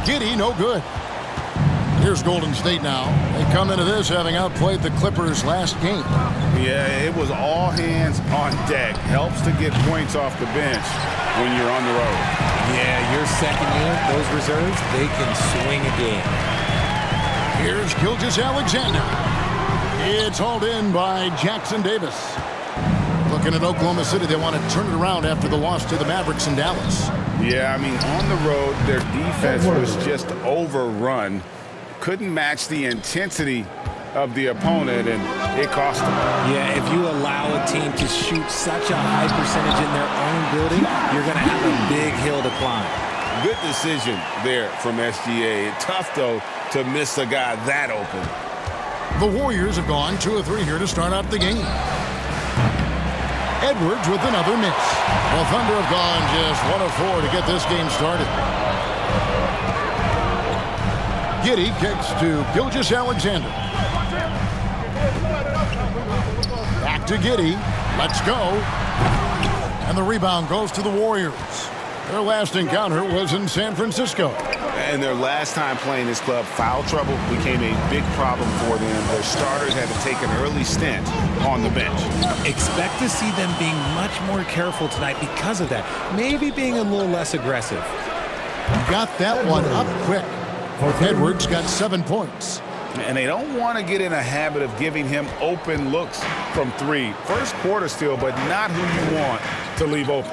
Giddey, no good. Here's Golden State now. They come into this having outplayed the Clippers last game. Yeah, it was all hands on deck. Helps to get points off the bench when you're on the road. Yeah, your second unit, those reserves, they can swing a game. Here's Gilgeous-Alexander. It's hauled in by Jackson Davis. Looking at Oklahoma City, they want to turn it around after the loss to the Mavericks in Dallas. Yeah, I mean, on the road, their defense was just overrun. Couldn't match the intensity of the opponent, and it cost them. Yeah, if you allow a team to shoot such a high percentage in their own building, you're going to have a big hill to climb. Good decision there from SGA. Tough, though, to miss a guy that open. The Warriors have gone 2 of 3 here to start out the game. Edwards with another miss. The Thunder have gone just 1 of 4 to get this game started. Giddey kicks to Gilgeous-Alexander. Back to Giddey. Let's go. And the rebound goes to the Warriors. Their last encounter was in San Francisco. And their last time playing this club, foul trouble became a big problem for them. Their starters had to take an early stint on the bench. Expect to see them being much more careful tonight because of that. Maybe being a little less aggressive. Got that one up quick. Edwards got 7 points. And they don't want to get in a habit of giving him open looks from 3. First quarter still, but not who you want to leave open.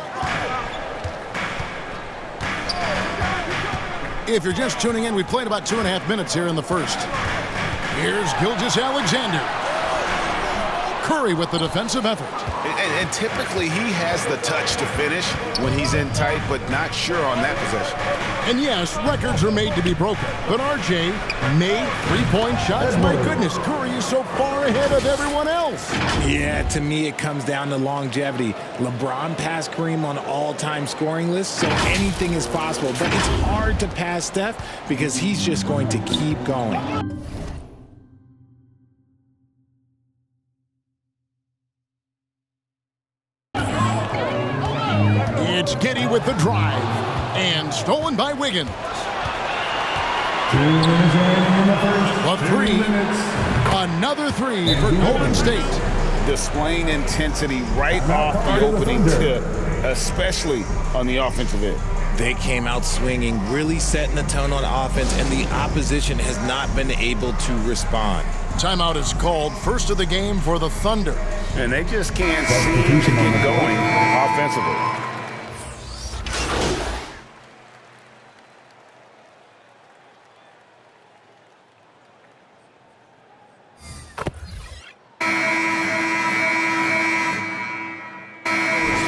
If you're just tuning in, we played about 2.5 minutes here in the first. Here's Gilgeous-Alexander. Curry with the defensive effort. And typically he has the touch to finish when he's in tight, but not sure on that possession. And yes, records are made to be broken. But RJ made 3-point shots. My goodness, Curry is so far ahead of everyone else. Yeah, to me it comes down to longevity. LeBron passed Kareem on all-time scoring lists, so anything is possible. But it's hard to pass Steph because he's just going to keep going. It's Giddey with the drive. And stolen by Wiggins. 2 minutes remaining in the first. A 3. Another 3 for Golden State. Displaying intensity right off the opening tip, especially on the offensive end. They came out swinging, really setting the tone on offense, and the opposition has not been able to respond. Timeout is called. First of the game for the Thunder. And they just can't seem to get going offensively.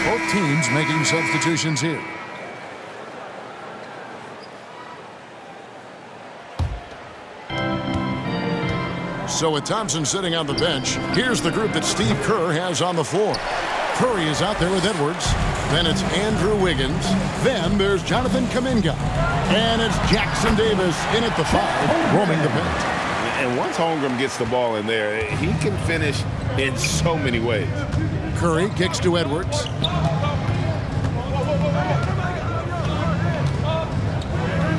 Both teams making substitutions here. So with Thompson sitting on the bench, here's the group that Steve Kerr has on the floor. Curry is out there with Edwards. Then it's Andrew Wiggins. Then there's Jonathan Kuminga. And it's Jackson Davis in at the 5, roaming the bench. And once Holmgren gets the ball in there, he can finish in so many ways. Curry kicks to Edwards.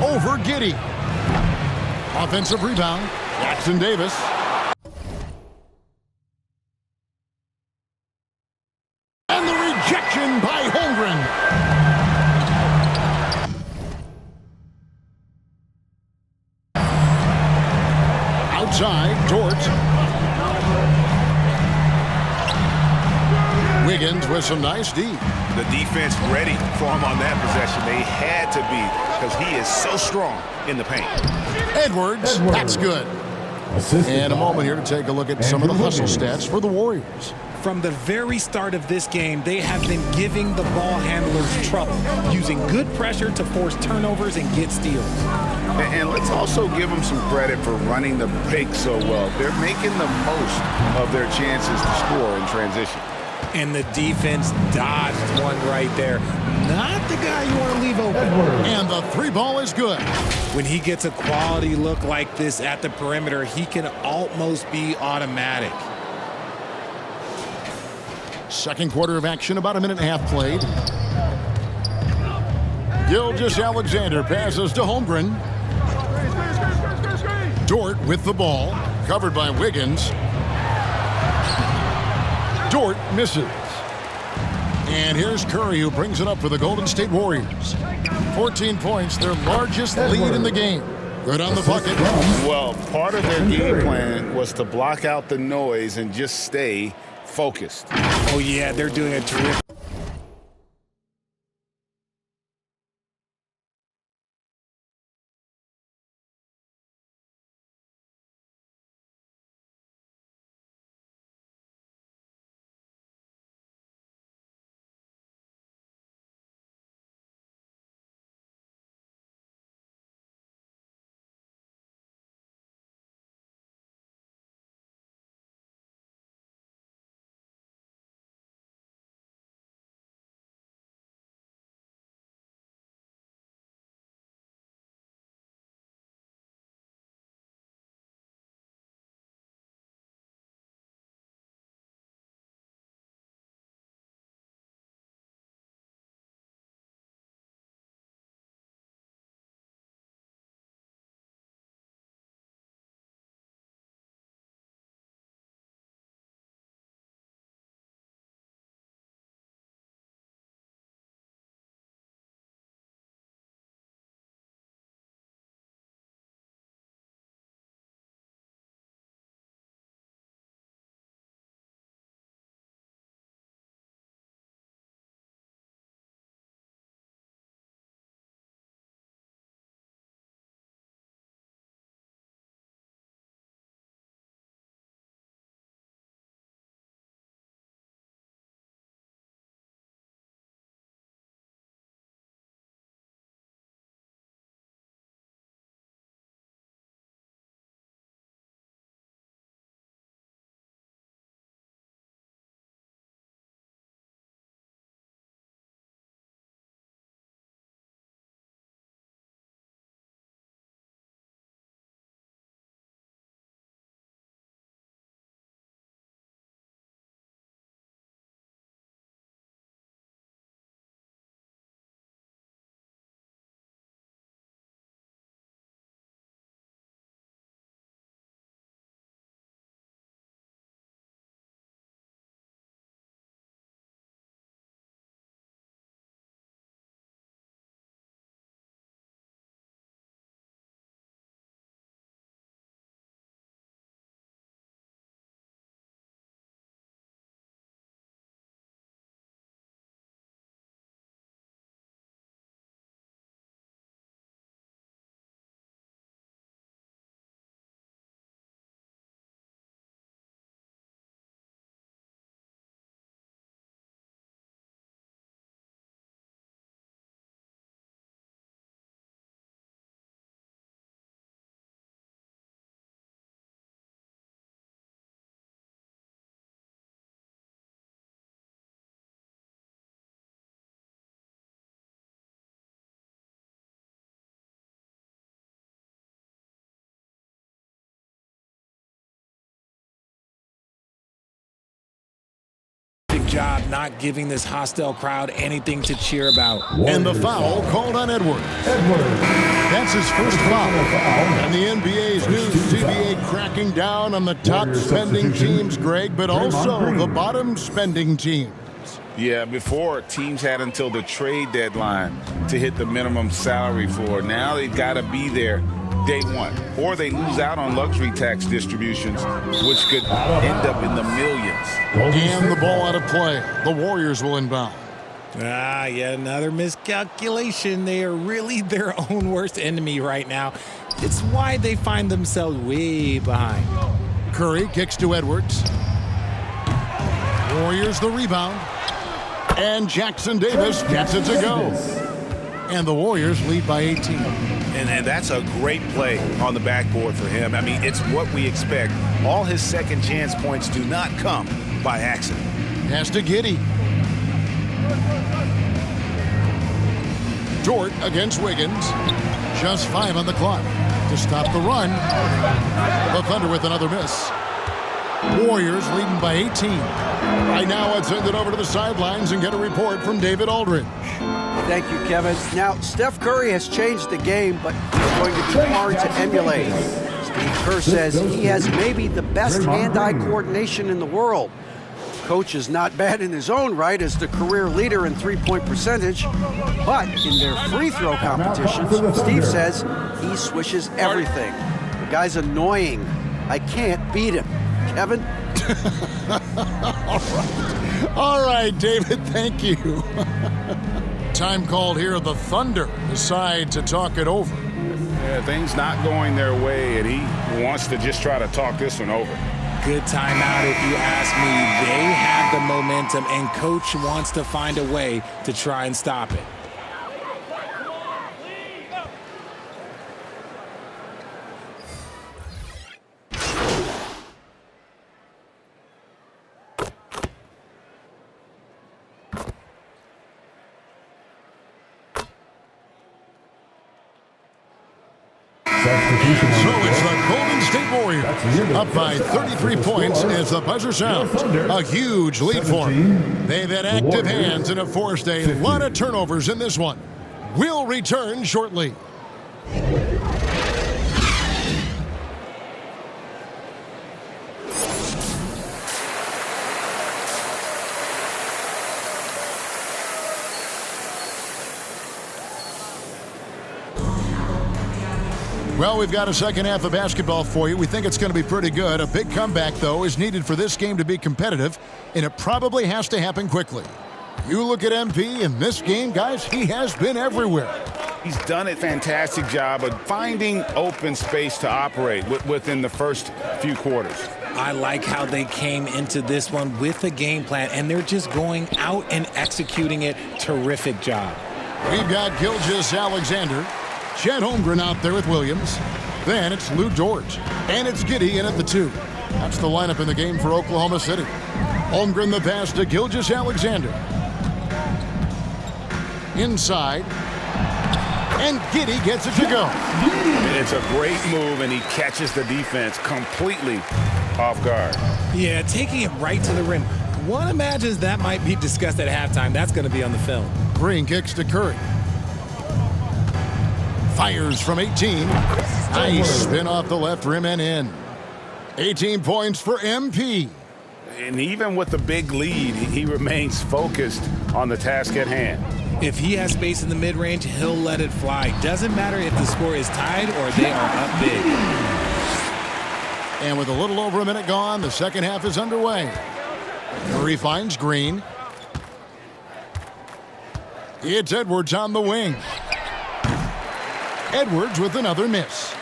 Over Giddey. Offensive rebound. Jackson Davis. And the rejection by Holmgren. Outside, Dort. Wiggins with some nice D. The defense ready for him on that possession. They had to be because he is so strong in the paint. Edwards, that's good. And a moment here to take a look at some of the hustle stats for the Warriors. From the very start of this game, they have been giving the ball handlers trouble, using good pressure to force turnovers and get steals. And let's also give them some credit for running the break so well. They're making the most of their chances to score in transition. And the defense dodged one right there. Not the guy you want to leave open. And the 3 ball is good. When he gets a quality look like this at the perimeter, he can almost be automatic. Second quarter of action, about a minute and a half played. Gilgeous-Alexander passes to Holmgren. Dort with the ball, covered by Wiggins. Dort misses. And here's Curry, who brings it up for the Golden State Warriors. 14 points, their largest lead in the game. Good on the bucket. Well, part of their game plan was to block out the noise and just stay focused. Oh, yeah, they're doing a terrific. Job not giving this hostile crowd anything to cheer about. And the foul called on Edwards. That's his first foul. And the NBA's new CBA cracking down on the top spending teams, Greg, but also the bottom spending teams. Yeah, before teams had until the trade deadline to hit the minimum salary floor. Now they've got to be there day one, or they lose out on luxury tax distributions, which could end up in the millions. And the ball out of play. The Warriors will inbound. Yet another miscalculation. They are really their own worst enemy right now. It's why they find themselves way behind. Curry kicks to Edwards. Warriors the rebound. And Jackson Davis gets it to go. And the Warriors lead by 18. And that's a great play on the backboard for him. I mean, it's what we expect. All his second chance points do not come by accident. Pass to Giddey. Dort against Wiggins. Just 5 on the clock to stop the run. The Thunder with another miss. Warriors leading by 18. Right now, let's send it over to the sidelines and get a report from David Aldridge. Thank you, Kevin. Now, Steph Curry has changed the game, but it's going to be hard to emulate. He's Kerr says he has maybe the best hand-eye coordination in the world. Coach is not bad in his own right as the career leader in three-point percentage, but in their free throw competitions, Steve says he swishes everything. The guy's annoying. I can't beat him. Kevin? All right, David, thank you. Time called here. The Thunder decide to talk it over. Yeah, things not going their way, and he wants to just try to talk this one over. Good timeout if you ask me. They have the momentum, and Coach wants to find a way to try and stop it. So it's the Golden State Warriors up by 33 points as the buzzer sounds. A huge lead for them. They've had active hands and have forced a lot of turnovers in this one. We'll return shortly. Well, we've got a second half of basketball for you. We think it's going to be pretty good. A big comeback, though, is needed for this game to be competitive, and it probably has to happen quickly. You look at MP in this game, guys, he has been everywhere. He's done a fantastic job of finding open space to operate within the first few quarters. I like how they came into this one with a game plan, and they're just going out and executing it. Terrific job. We've got Gilgeous-Alexander, Chet Holmgren out there with Williams. Then it's Lou Dort. And it's Giddey in at the 2. That's the lineup in the game for Oklahoma City. Holmgren the pass to Gilgeous-Alexander. Inside. And Giddey gets it to go. It's a great move, and he catches the defense completely off guard. Yeah, taking it right to the rim. One imagines that might be discussed at halftime. That's going to be on the film. Green kicks to Curry. Fires from 18. Nice spin off the left rim and in. 18 points for MP. And even with the big lead, he remains focused on the task at hand. If he has space in the mid-range, he'll let it fly. Doesn't matter if the score is tied or they are up big. And with a little over a minute gone, the second half is underway. Curry finds Green. It's Edwards on the wing. Edwards with another miss.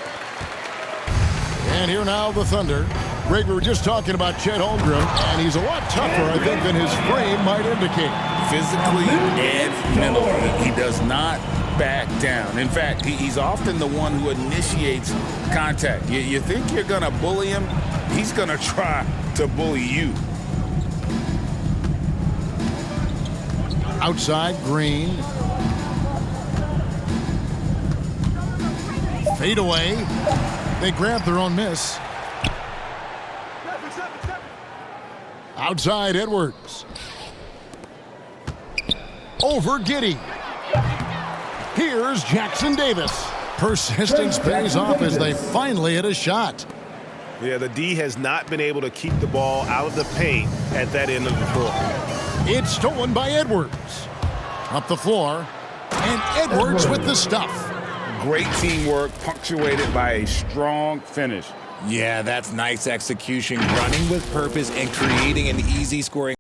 And here now the Thunder. Greg, we were just talking about Chet Holmgren, and he's a lot tougher, I think, than his frame might indicate. Physically and mentally, he does not back down. In fact, he's often the one who initiates contact. You think you're going to bully him, he's going to try to bully you. Outside, Green. Fade away. They grab their own miss. Outside, Edwards. Over Giddey. Here's Jackson Davis. Persistence pays off as they finally hit a shot. Yeah, the D has not been able to keep the ball out of the paint at that end of the floor. It's stolen by Edwards. Up the floor. And Edwards with the stuff. Great teamwork, punctuated by a strong finish. Yeah, that's nice execution, running with purpose and creating an easy scoring